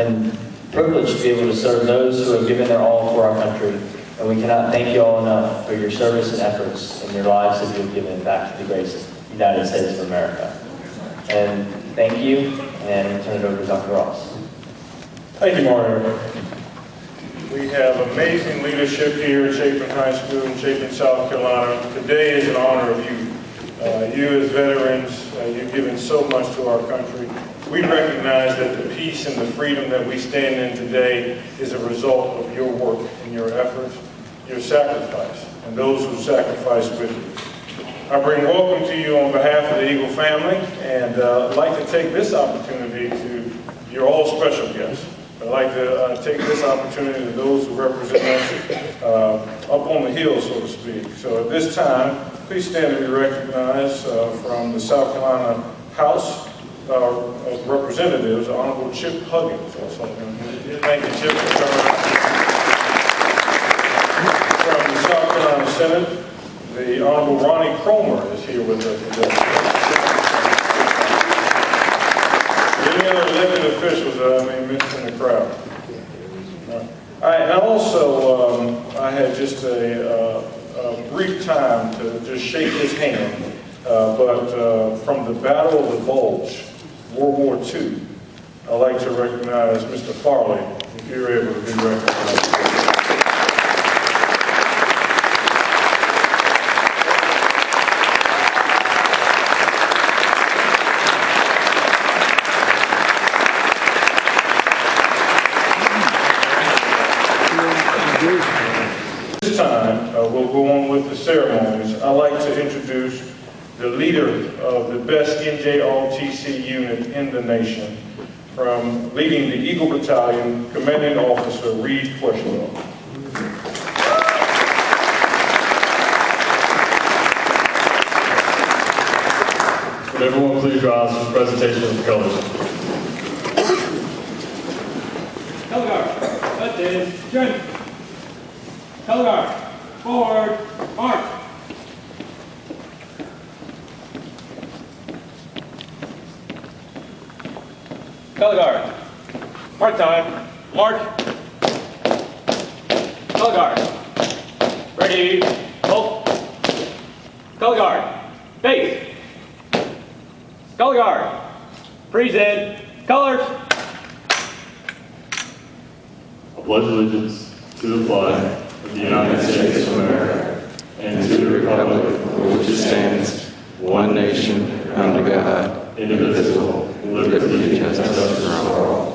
and privileged to be able to serve those who have given their all for our country. And we cannot thank you all enough for your service and efforts and your lives that you have given back to the great United States of America. And thank you, and I'll turn it over to Dr. Ross. Thank you, Mario. We have amazing leadership here at Chapin High School in Chapin, South Carolina. Today is an honor of you. You as veterans, you've given so much to our country. We recognize that the peace and the freedom that we stand in today is a result of your work and your efforts, your sacrifice, and those who sacrifice with you. I bring welcome to you on behalf of the Eagle family, and I'd like to take this opportunity to, you're all special guests. I'd like to take this opportunity to those who represent us up on the hill, so to speak. So at this time, please stand to be recognized from the South Carolina House of Representatives, Honorable Chip Huggins or something. Thank you, Chip, for coming out. From the South Carolina Senate, the Honorable Ronnie Cromer is here with us today. Any other elected officials that I may miss in the crowd? All right, and also, I had just a brief time to just shake his hand, but from the Battle of the Bulge, World War II, I'd like to recognize Mr. Farley, if you're able to be recognized. This time, we'll go on with the ceremonies. I'd like to introduce the leader of the best NJROTC unit in the nation, from leading the Eagle Battalion, Commanding Officer Reed Questionwell. Would everyone please rise for the presentation of the colors? Color guard, attention. Color guard, forward, march. Color guard, mark time, march. Color guard, ready, hold. Color guard, base. Color guard, present, colors. I pledge allegiance to the flag of the United States of America and to the republic for which it stands, one nation, under God, indivisible, with liberty and justice for all.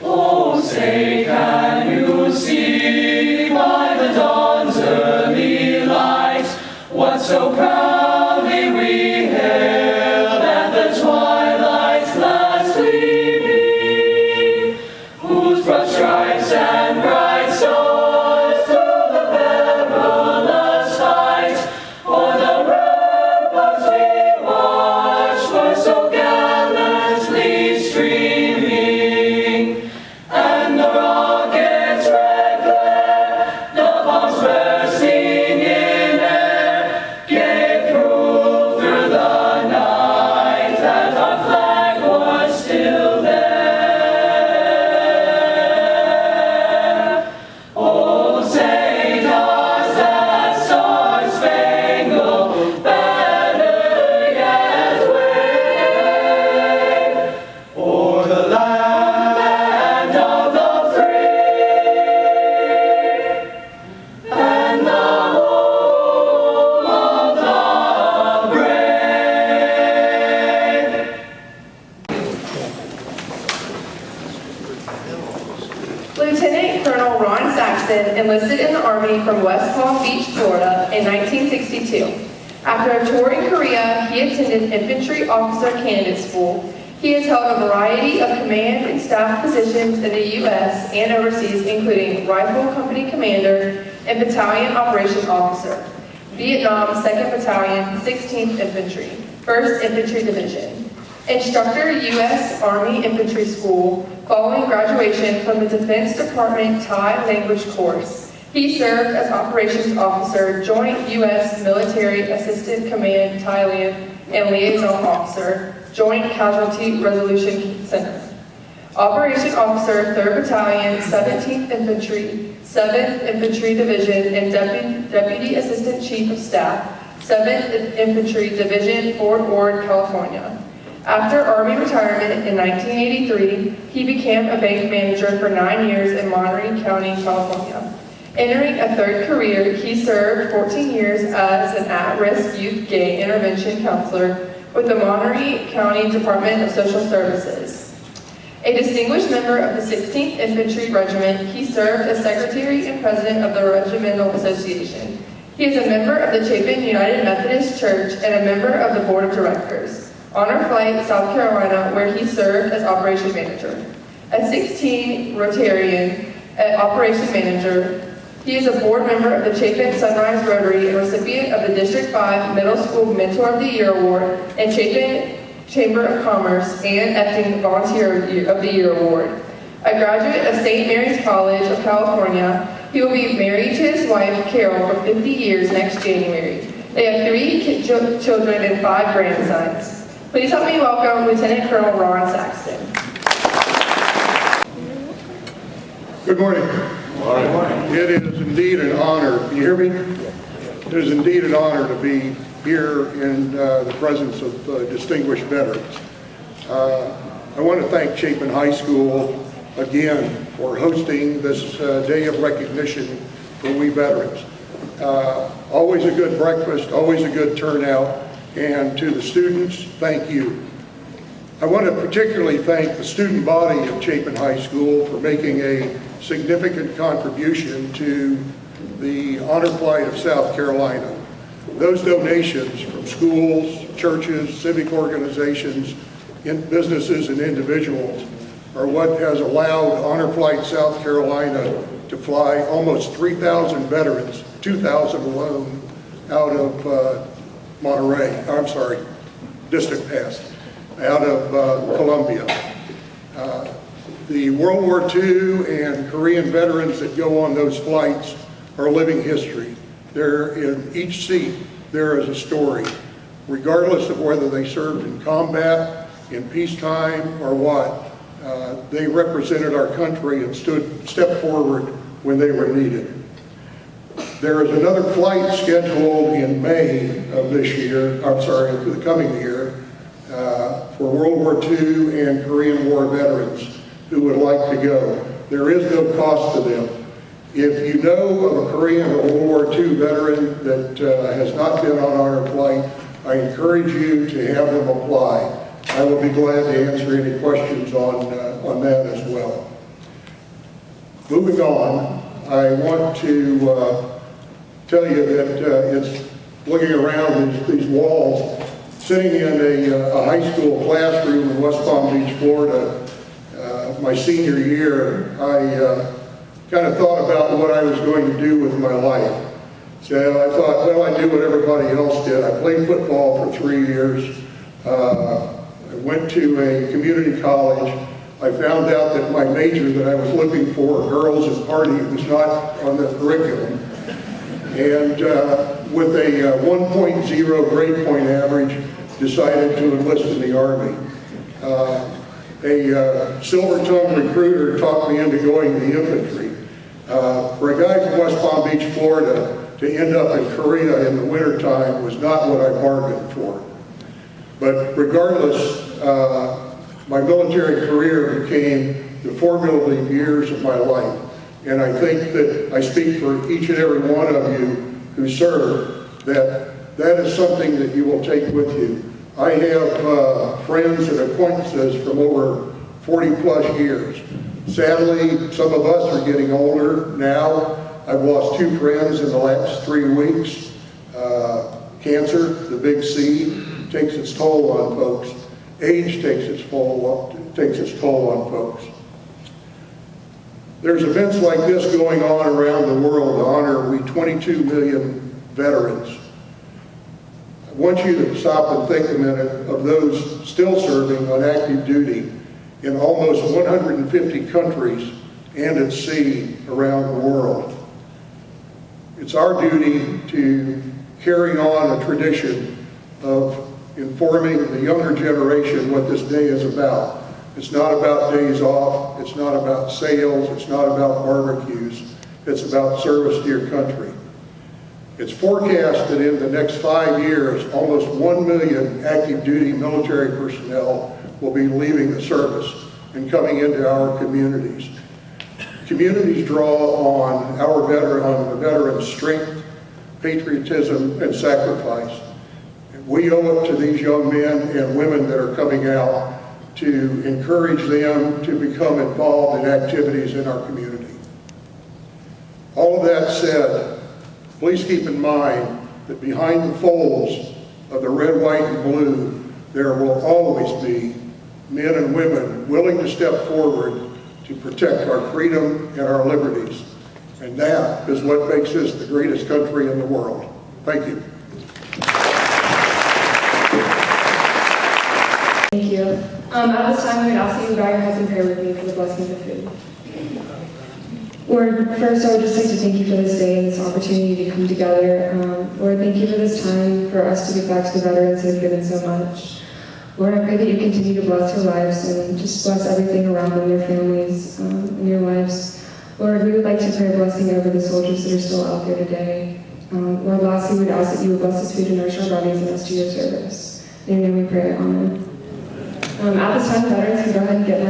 Oh, say can you see by the dawn's early light what so proudly we hailed at the twilight's last gleaming, whose broad stripes and bright stars through the perilous height o'er the ramparts we watched were so gallantly streaming. And the rocket's red glare, the bombs bursting in air, gave proof through the night that our flag was still there. Oh, say does that star-spangled banner yet wave o'er the land of the free and the home of the brave? Lieutenant Colonel Ron Saxon enlisted in the Army from West Palm Beach, Florida in 1962. After a tour in Korea, he attended Infantry Officer Candidate School. He has held a variety of command and staff positions in the U.S. and overseas, including Rifle Company Commander and Battalion Operations Officer, Vietnam 2nd Battalion, 16th Infantry, 1st Infantry Division, Instructor, U.S. Army Infantry School, following graduation from the Defense Department Thai Language Course. He served as Operations Officer, Joint U.S. Military Assistant Command Thailand, and Liaison Officer, Joint Casualty Resolution Center. Operation Officer, 3rd Battalion, 17th Infantry, 7th Infantry Division, and Deputy Assistant Chief of Staff, 7th Infantry Division, Fort Ord, California. After Army retirement in 1983, he became a bank manager for 9 years in Monterey County, California. Entering a third career, he served 14 years as an at-risk youth gay intervention counselor with the Monterey County Department of Social Services. A distinguished member of the 16th Infantry Regiment, he served as Secretary and President of the Regimental Association. He is a member of the Chapin United Methodist Church and a member of the Board of Directors. Honor Flight, South Carolina, where he served as Operation Manager. At 16, Rotarian, Operation Manager. He is a board member of the Chapin Sunrise Rotary and recipient of the District 5 Middle School Mentor of the Year Award and Chapin Chamber of Commerce and Acting Volunteer of the Year Award. A graduate of St. Mary's College of California, he will be married to his wife, Carol, for 50 years next January. They have 3 children and 5 grandsons. Please help me welcome Lieutenant Colonel Ron Saxton. Good morning. Good morning. It is indeed an honor. Can you hear me? It is indeed an honor to be here in the presence of distinguished veterans. I want to thank Chapin High School again for hosting this day of recognition for we veterans. Always a good breakfast, always a good turnout, and to the students, thank you. I want to particularly thank the student body of Chapin High School for making a significant contribution to the Honor Flight of South Carolina. Those donations from schools, churches, civic organizations, businesses, and individuals are what has allowed Honor Flight South Carolina to fly almost 3,000 veterans, 2,000 alone, out of distant past, out of Columbia. The World War II and Korean veterans that go on those flights are living history. There, in each seat, there is a story, regardless of whether they served in combat, in peacetime, or what. They represented our country and stepped forward when they were needed. There is another flight scheduled in May of this year, the coming year, for World War II and Korean War veterans who would like to go. There is no cost to them. If you know of a Korean or World War II veteran that has not been on our flight, I encourage you to have them apply. I will be glad to answer any questions on that as well. Moving on, I want to tell you that it's looking around these walls, sitting in a high school classroom in West Palm Beach, Florida, my senior year, I kind of thought about what I was going to do with my life. So I thought, well, I do what everybody else did. I played football for 3 years. I went to a community college. I found out that my major that I was looking for, girls and party, was not on the curriculum. And with a 1.0 grade point average, decided to enlist in the Army. A silver-tongued recruiter talked me into going to the infantry. For a guy from West Palm Beach, Florida, to end up in Korea in the wintertime was not what I bargained for. But regardless, my military career became the formative years of my life. And I think that I speak for each and every one of you who serve, that is something that you will take with you. I have friends and acquaintances from over 40 plus years. Sadly, some of us are getting older now. I've lost 2 friends in the last 3 weeks. Cancer, the big C, takes its toll on folks. age takes its toll on folks. There's events like this going on around the world to honor we 22 million veterans. I want you to stop and think a minute of those still serving on active duty in almost 150 countries and at sea around the world. It's our duty to carry on a tradition of informing the younger generation what this day is about. It's not about days off, it's not about sales, it's not about barbecues, it's about service to your country. It's forecast that in the next 5 years, almost 1 million active duty military personnel will be leaving the service and coming into our communities. Communities draw on the veterans' strength, patriotism, and sacrifice. We owe it to these young men and women that are coming out to encourage them to become involved in activities in our community. All of that said, please keep in mind that behind the folds of the red, white, and blue, there will always be men and women willing to step forward to protect our freedom and our liberties. And that is what makes us the greatest country in the world. Thank you. Thank you. At this time, we would ask that you bow your heads and pray with me for the blessing of the food. Lord, first I would just like to thank you for this day and this opportunity to come together. Lord, thank you for this time for us to give back to the veterans who have given so much. Lord, I pray that you continue to bless their lives and just bless everything around them, their families, and your lives. Lord, we would like to pray a blessing over the soldiers that are still out there today. Lord, lastly, we would ask that you would bless this food and nourish our bodies and us to your service. In your name we pray, amen. At this time, the veterans can go ahead and get